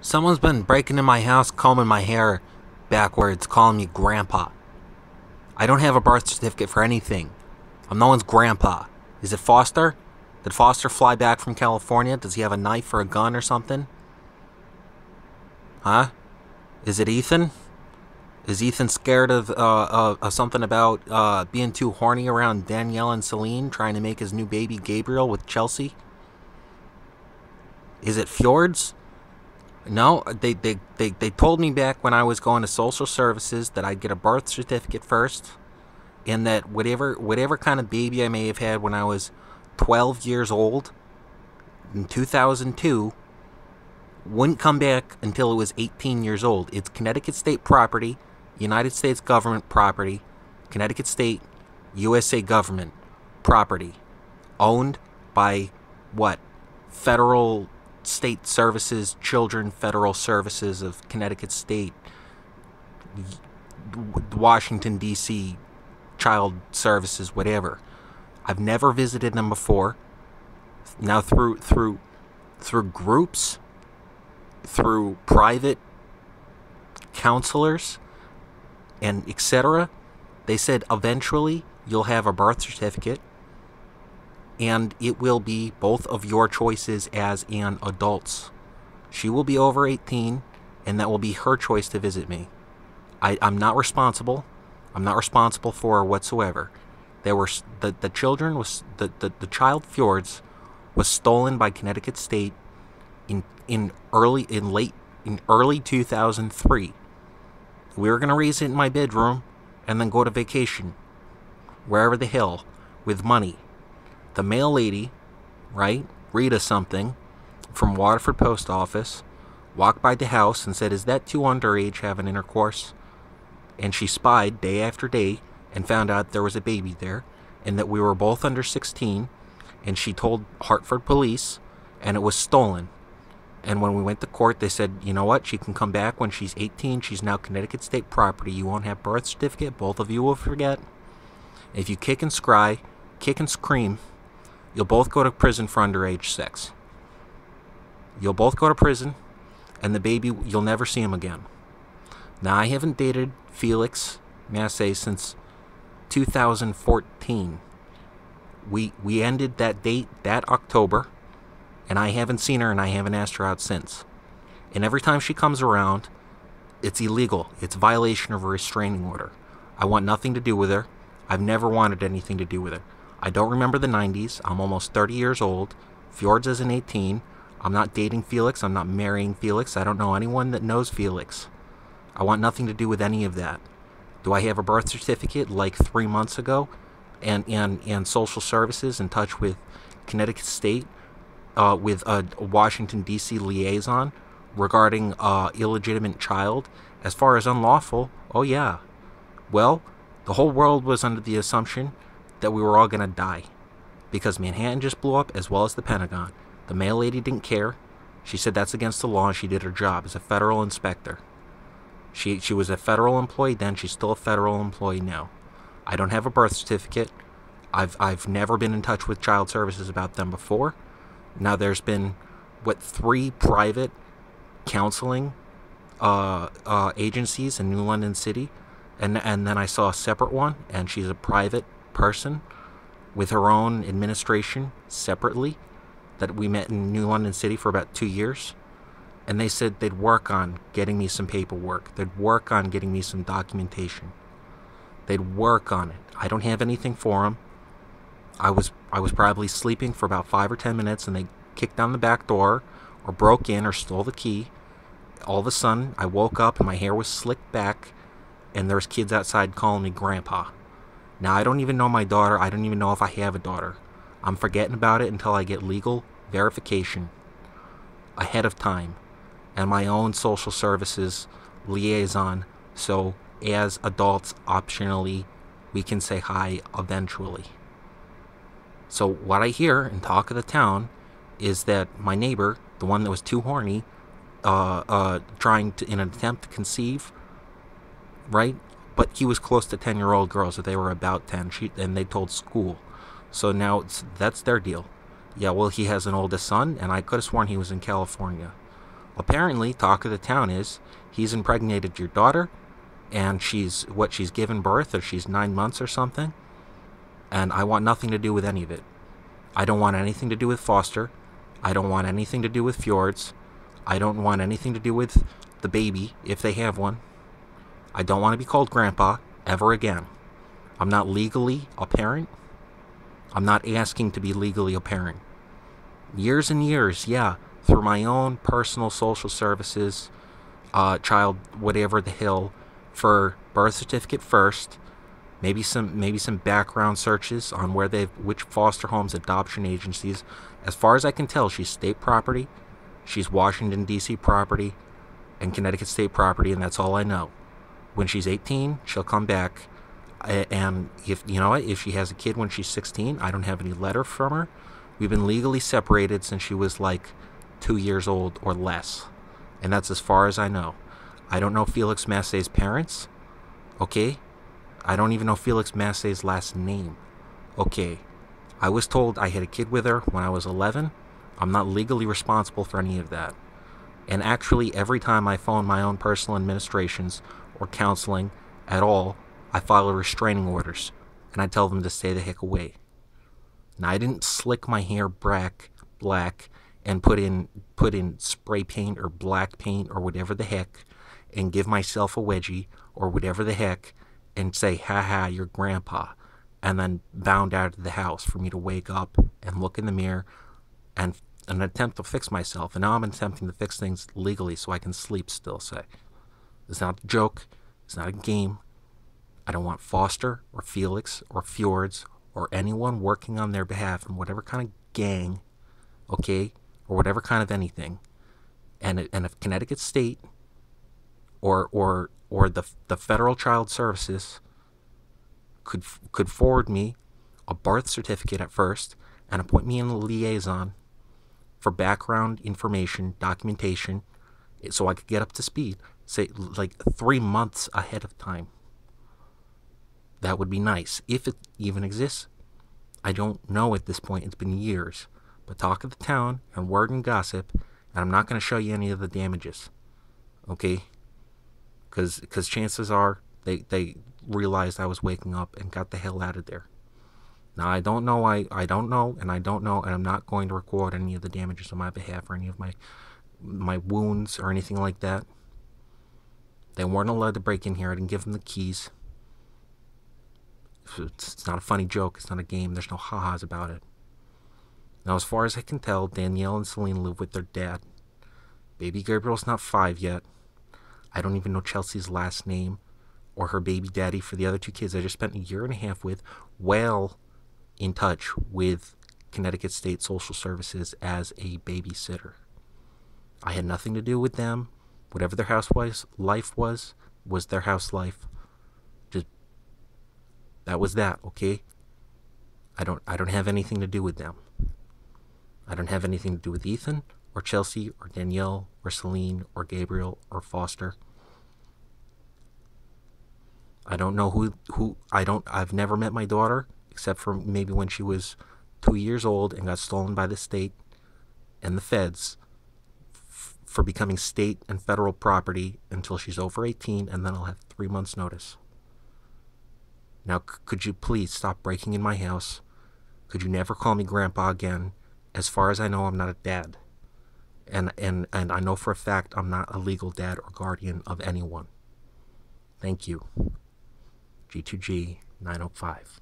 Someone's been breaking in my house, combing my hair backwards, calling me grandpa. I don't have a birth certificate for anything. I'm no one's grandpa. Is it Foster? Did Foster fly back from California? Does he have a knife or a gun or something? Huh? Is it Ethan? Is Ethan scared of something about being too horny around Danielle and Celine, trying to make his new baby Gabriel with Chelsea? Is it Fjords? No, they told me back when I was going to social services that I'd get a birth certificate first, and that whatever kind of baby I may have had when I was 12 years old in 2002 wouldn't come back until it was 18 years old. It's Connecticut state property, United States government property, Connecticut state, USA government property, owned by what? Federal State Services, Children Federal Services of Connecticut State, Washington, D.C., Child Services, whatever. I've never visited them before. Now through groups, through private counselors, and etc., they said eventually you'll have a birth certificate, and it will be both of your choices as an adults. She will be over 18, and that will be her choice to visit me. I'm not responsible. I'm not responsible for her whatsoever. There were the children was the child Fjords was stolen by Connecticut State in early 2003. We were gonna raise it in my bedroom and then go to vacation, wherever the hell, with money. The mail lady, right, Rita something, from Waterford Post Office, walked by the house and said, "Is that two underage having intercourse?" And she spied day after day and found out there was a baby there, and that we were both under 16, and she told Hartford police, and it was stolen. And when we went to court, they said, you know what, she can come back when she's 18, she's now Connecticut state property, you won't have birth certificate, both of you will forget. If you kick and scream, you'll both go to prison for underage sex. You'll both go to prison, and the baby, you'll never see him again. Now, I haven't dated Felix Massey since 2014. We ended that date that October, and I haven't seen her, and I haven't asked her out since. And every time she comes around, it's illegal. It's a violation of a restraining order. I want nothing to do with her. I've never wanted anything to do with her. I don't remember the 90s. I'm almost 30 years old. Fjords isn't 18. I'm not dating Felix. I'm not marrying Felix. I don't know anyone that knows Felix. I want nothing to do with any of that. Do I have a birth certificate like 3 months ago? And social services in touch with Connecticut State, with a Washington, D.C. liaison regarding illegitimate child? As far as unlawful, oh yeah. Well, the whole world was under the assumption that we were all going to die, because Manhattan just blew up, as well as the Pentagon. The mail lady didn't care. She said that's against the law, and she did her job as a federal inspector. She was a federal employee then. She's still a federal employee now. I don't have a birth certificate. I've never been in touch with child services about them before. Now there's been 3 private counseling agencies in New London City, and then I saw a separate one, and she's a private person with her own administration separately, that we met in New London City for about 2 years. And they said they'd work on getting me some paperwork. They'd work on getting me some documentation. They'd work on it. I don't have anything for them. I was probably sleeping for about 5 or 10 minutes, and they kicked down the back door, or broke in, or stole the key. All of a sudden, I woke up and my hair was slicked back, and there was kids outside calling me grandpa. Now, I don't even know my daughter. I don't even know if I have a daughter. I'm forgetting about it until I get legal verification ahead of time, and my own social services liaison, so as adults, optionally, we can say hi eventually. So what I hear in talk of the town is that my neighbor, the one that was too horny, trying to, in an attempt to conceive, right? But he was close to 10-year-old girls, so they were about 10, and they told school. So now that's their deal. Yeah, well, he has an oldest son, and I could have sworn he was in California. Apparently, talk of the town is he's impregnated your daughter, and she's given birth, or she's 9 months or something, and I want nothing to do with any of it. I don't want anything to do with Foster. I don't want anything to do with Fjords. I don't want anything to do with the baby, if they have one. I don't want to be called Grandpa ever again. I'm not legally a parent. I'm not asking to be legally a parent. Years and years, yeah, through my own personal social services, child, whatever the hell, for birth certificate first, maybe some background searches on which foster homes, adoption agencies. As far as I can tell, she's state property, she's Washington D.C. property, and Connecticut state property, and that's all I know. When she's 18, she'll come back, and if she has a kid when she's 16, I don't have any letter from her. We've been legally separated since she was like 2 years old or less, and that's as far as I know. I don't know Felix Massey's parents, okay? I don't even know Felix Massey's last name, okay? I was told I had a kid with her when I was 11. I'm not legally responsible for any of that. And actually, every time I phone my own personal administrations or counseling at all, I file restraining orders, and I tell them to stay the heck away. Now, I didn't slick my hair black and put in spray paint or black paint or whatever the heck, and give myself a wedgie or whatever the heck, and say, ha, you're Grandpa, and then bound out of the house for me to wake up and look in the mirror and attempt to fix myself. And now I'm attempting to fix things legally so I can sleep still, say. It's not a joke. It's not a game. I don't want Foster or Felix or Fjords or anyone working on their behalf in whatever kind of gang, okay, or whatever kind of anything. And if Connecticut State or the Federal Child Services could forward me a birth certificate at first and appoint me in a liaison for background information, documentation, so I could get up to speed, say like 3 months ahead of time. That would be nice, if it even exists. I don't know at this point. It's been years. But talk of the town and word and gossip, and I'm not going to show you any of the damages, okay? Because chances are they realized I was waking up and got the hell out of there. Now, I don't know, I don't know, and I'm not going to record any of the damages on my behalf or any of my wounds or anything like that. They weren't allowed to break in here. I didn't give them the keys. It's not a funny joke. It's not a game. There's no ha-has about it. Now, as far as I can tell, Danielle and Celine live with their dad. Baby Gabriel's not 5 yet. I don't even know Chelsea's last name or her baby daddy for the other 2 kids I just spent a year and a half with, well in touch with Connecticut State Social Services as a babysitter. I had nothing to do with them. Whatever their life was their house life. That was that, okay? I don't have anything to do with them. I don't have anything to do with Ethan or Chelsea or Danielle or Celine or Gabriel or Foster. I don't know I've never met my daughter, except for maybe when she was 2 years old and got stolen by the state and the feds for becoming state and federal property until she's over 18, and then I'll have 3 months notice. Now, could you please stop breaking in my house? Could you never call me Grandpa again? As far as I know, I'm not a dad. And I know for a fact I'm not a legal dad or guardian of anyone. Thank you. G2G 905.